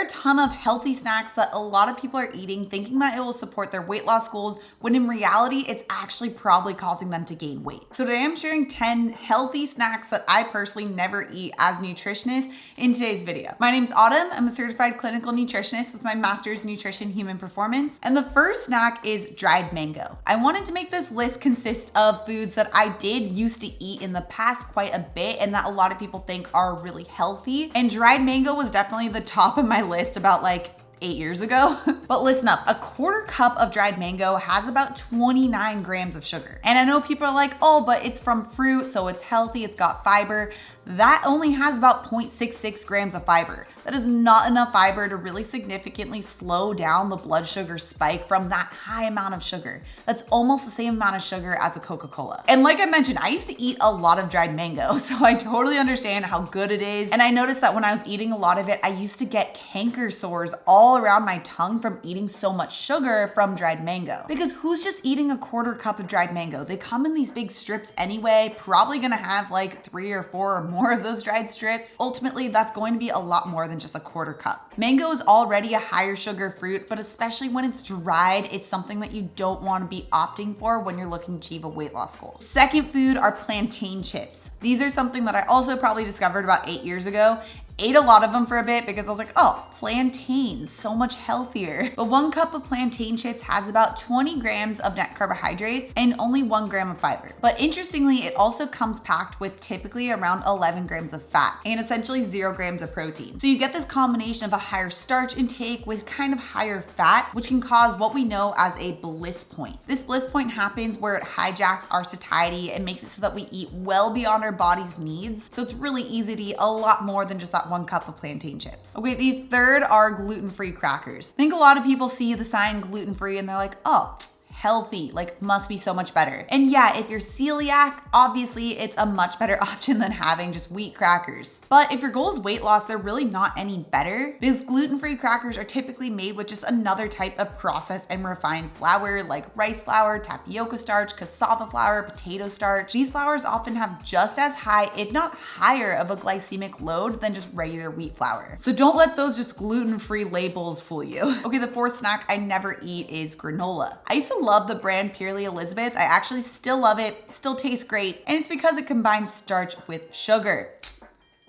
a ton of healthy snacks that a lot of people are eating thinking that it will support their weight loss goals, when in reality, it's actually probably causing them to gain weight. So today I'm sharing 10 healthy snacks that I personally never eat as a nutritionist in today's video. My name's Autumn. I'm a certified clinical nutritionist with my master's in nutrition human performance. And the first snack is dried mango. I wanted to make this list consist of foods that I did used to eat in the past quite a bit and that a lot of people think are really healthy. And dried mango was definitely the top of my list about like 8 years ago. But listen up, a quarter cup of dried mango has about 29 grams of sugar. And I know people are like, oh, but it's from fruit, so it's healthy, it's got fiber. That only has about 0.66 grams of fiber. That is not enough fiber to really significantly slow down the blood sugar spike from that high amount of sugar. That's almost the same amount of sugar as a Coca-Cola. And like I mentioned, I used to eat a lot of dried mango, so I totally understand how good it is. And I noticed that when I was eating a lot of it, I used to get canker sores all around my tongue from eating so much sugar from dried mango. Because who's just eating a quarter cup of dried mango? They come in these big strips anyway, probably gonna have like 3 or 4 or more of those dried strips. Ultimately, that's going to be a lot more than just a quarter cup. Mango is already a higher sugar fruit, but especially when it's dried, it's something that you don't want to be opting for when you're looking to achieve a weight loss goal. Second food are plantain chips. These are something that I also probably discovered about 8 years ago. Ate a lot of them for a bit because I was like, oh, plantains, so much healthier. But 1 cup of plantain chips has about 20 grams of net carbohydrates and only 1 gram of fiber. But interestingly, it also comes packed with typically around 11 grams of fat and essentially 0 grams of protein. So you get this combination of a higher starch intake with kind of higher fat, which can cause what we know as a bliss point. This bliss point happens where it hijacks our satiety and makes it so that we eat well beyond our body's needs. So it's really easy to eat a lot more than just that 1 cup of plantain chips. Okay, the third are gluten-free crackers. I think a lot of people see the sign gluten-free and they're like, oh, healthy, like must be so much better. And yeah, if you're celiac, obviously it's a much better option than having just wheat crackers. But if your goal is weight loss, they're really not any better because gluten-free crackers are typically made with just another type of processed and refined flour like rice flour, tapioca starch, cassava flour, potato starch. These flours often have just as high, if not higher, of a glycemic load than just regular wheat flour. So don't let those just gluten-free labels fool you. Okay, the fourth snack I never eat is granola. I used to love the brand Purely Elizabeth. I actually still love it. It still tastes great. And it's because it combines starch with sugar.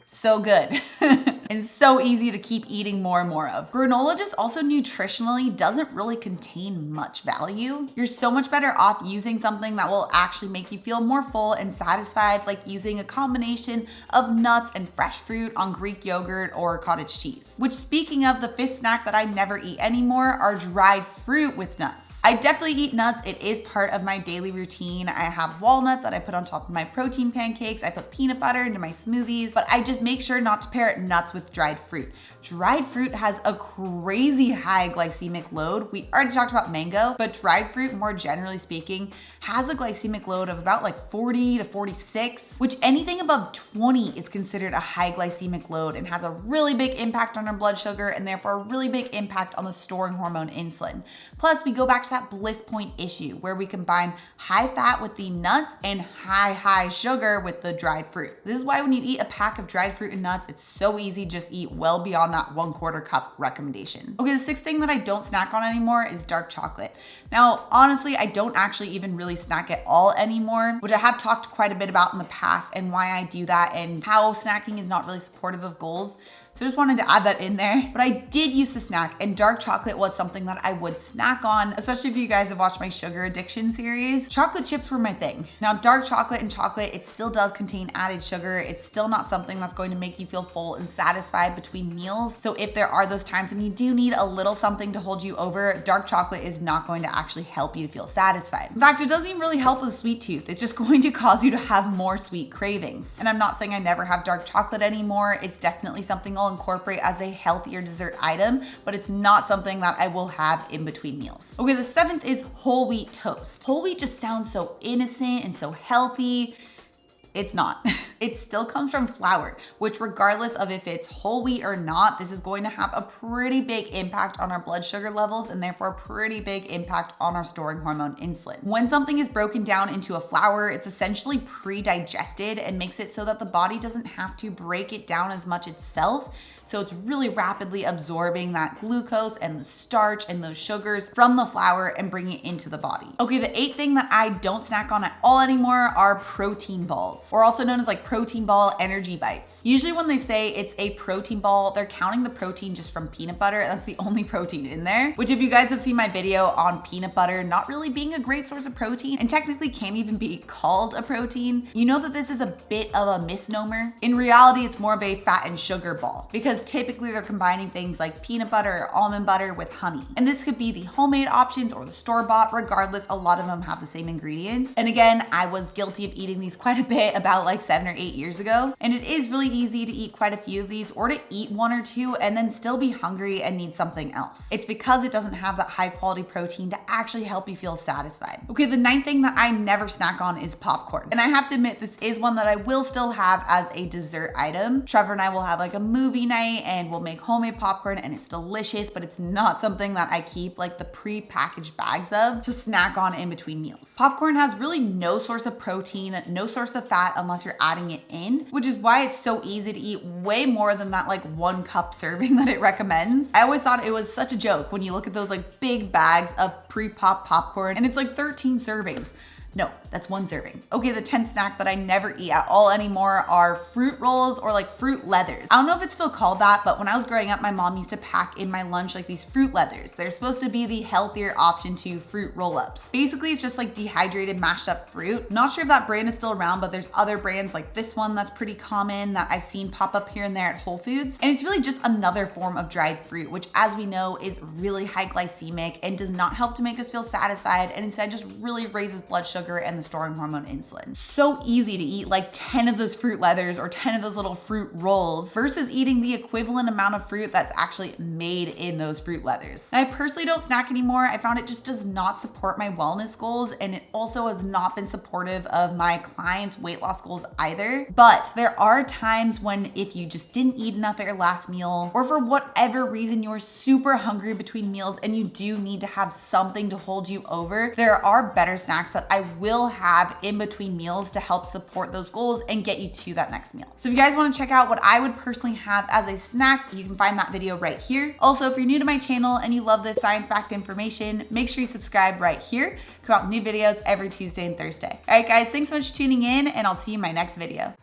So good. And so easy to keep eating more and more of. Granola just also nutritionally doesn't really contain much value. You're so much better off using something that will actually make you feel more full and satisfied, like using a combination of nuts and fresh fruit on Greek yogurt or cottage cheese. Which, speaking of, the fifth snack that I never eat anymore are dried fruit with nuts. I definitely eat nuts. It is part of my daily routine. I have walnuts that I put on top of my protein pancakes. I put peanut butter into my smoothies, but I just make sure not to pair nuts with dried fruit. Dried fruit has a crazy high glycemic load. We already talked about mango, but dried fruit, more generally speaking, has a glycemic load of about like 40 to 46, which anything above 20 is considered a high glycemic load and has a really big impact on our blood sugar and therefore a really big impact on the storing hormone insulin. Plus, we go back to that bliss point issue where we combine high fat with the nuts and high sugar with the dried fruit. This is why when you eat a pack of dried fruit and nuts, it's so easy to just eat well beyond that 1/4 cup recommendation. Okay, the sixth thing that I don't snack on anymore is dark chocolate. Now, honestly, I don't actually even really snack at all anymore, which I have talked quite a bit about in the past and why I do that and how snacking is not really supportive of goals. So I just wanted to add that in there. But I did used to snack, and dark chocolate was something that I would snack on, especially if you guys have watched my sugar addiction series. Chocolate chips were my thing. Now, dark chocolate and chocolate, it still does contain added sugar. It's still not something that's going to make you feel full and satisfied between meals. So if there are those times when you do need a little something to hold you over, dark chocolate is not going to actually help you to feel satisfied. In fact, it doesn't even really help with a sweet tooth. It's just going to cause you to have more sweet cravings. And I'm not saying I never have dark chocolate anymore. It's definitely something I'll incorporate as a healthier dessert item, but it's not something that I will have in between meals. Okay, the seventh is whole wheat toast. Whole wheat just sounds so innocent and so healthy. It's not. It still comes from flour, which regardless of if it's whole wheat or not, this is going to have a pretty big impact on our blood sugar levels and therefore a pretty big impact on our storing hormone insulin. When something is broken down into a flour, it's essentially pre-digested and makes it so that the body doesn't have to break it down as much itself. So it's really rapidly absorbing that glucose and the starch and those sugars from the flour and bringing it into the body. Okay, the 8th thing that I don't snack on at all anymore are protein balls, or also known as like protein ball energy bites. Usually when they say it's a protein ball, they're counting the protein just from peanut butter, and that's the only protein in there, which if you guys have seen my video on peanut butter not really being a great source of protein and technically can't even be called a protein, you know that this is a bit of a misnomer. In reality, it's more of a fat and sugar ball because typically they're combining things like peanut butter or almond butter with honey. And this could be the homemade options or the store-bought. Regardless, a lot of them have the same ingredients. And again, I was guilty of eating these quite a bit about like 7 or 8 years ago. And it is really easy to eat quite a few of these or to eat 1 or 2 and then still be hungry and need something else. It's because it doesn't have that high quality protein to actually help you feel satisfied. Okay, the 9th thing that I never snack on is popcorn. And I have to admit, this is one that I will still have as a dessert item. Trevor and I will have like a movie night and we'll make homemade popcorn and it's delicious, but it's not something that I keep like the pre-packaged bags of to snack on in between meals. Popcorn has really no source of protein, no source of fat unless you're adding it in, which is why it's so easy to eat way more than that like 1 cup serving that it recommends. I always thought it was such a joke when you look at those like big bags of pre-pop popcorn and it's like 13 servings. No, that's 1 serving. Okay, the 10th snack that I never eat at all anymore are fruit rolls or like fruit leathers. I don't know if it's still called that, but when I was growing up, my mom used to pack in my lunch like these fruit leathers. They're supposed to be the healthier option to fruit roll-ups. Basically, it's just like dehydrated, mashed up fruit. Not sure if that brand is still around, but there's other brands like this one that's pretty common that I've seen pop up here and there at Whole Foods. And it's really just another form of dried fruit, which as we know is really high glycemic and does not help to make us feel satisfied and instead just really raises blood sugar and the storing hormone insulin. So easy to eat like 10 of those fruit leathers or 10 of those little fruit rolls versus eating the equivalent amount of fruit that's actually made in those fruit leathers. And I personally don't snack anymore. I found it just does not support my wellness goals, and it also has not been supportive of my clients' weight loss goals either. But there are times when if you just didn't eat enough at your last meal, or for whatever reason you're super hungry between meals and you do need to have something to hold you over, there are better snacks that I will have in between meals to help support those goals and get you to that next meal. So if you guys want to check out what I would personally have as a snack, you can find that video right here. Also, if you're new to my channel and you love this science-backed information, make sure you subscribe right here. Come out with new videos every Tuesday and Thursday. All right, guys, thanks so much for tuning in, and I'll see you in my next video.